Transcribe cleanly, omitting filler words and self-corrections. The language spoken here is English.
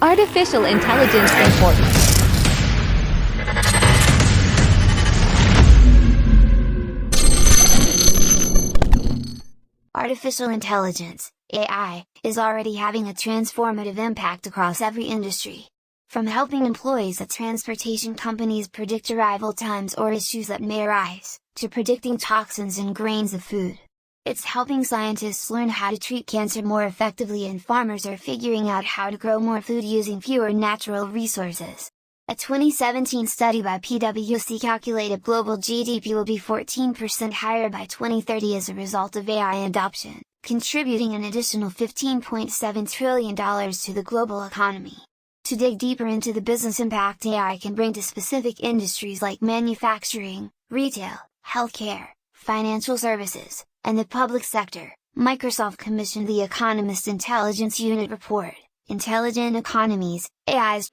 Artificial intelligence important. Artificial intelligence, AI, is already having a transformative impact across every industry. From helping employees at transportation companies predict arrival times or issues that may arise, to predicting toxins in grains of food. It's helping scientists learn how to treat cancer more effectively, and farmers are figuring out how to grow more food using fewer natural resources. A 2017 study by PwC calculated global GDP will be 14% higher by 2030 as a result of AI adoption, contributing an additional $15.7 trillion to the global economy. To dig deeper into the business impact AI can bring to specific industries like manufacturing, retail, healthcare, financial services, and the public sector, Microsoft commissioned the Economist Intelligence Unit report, Intelligent Economies, AI's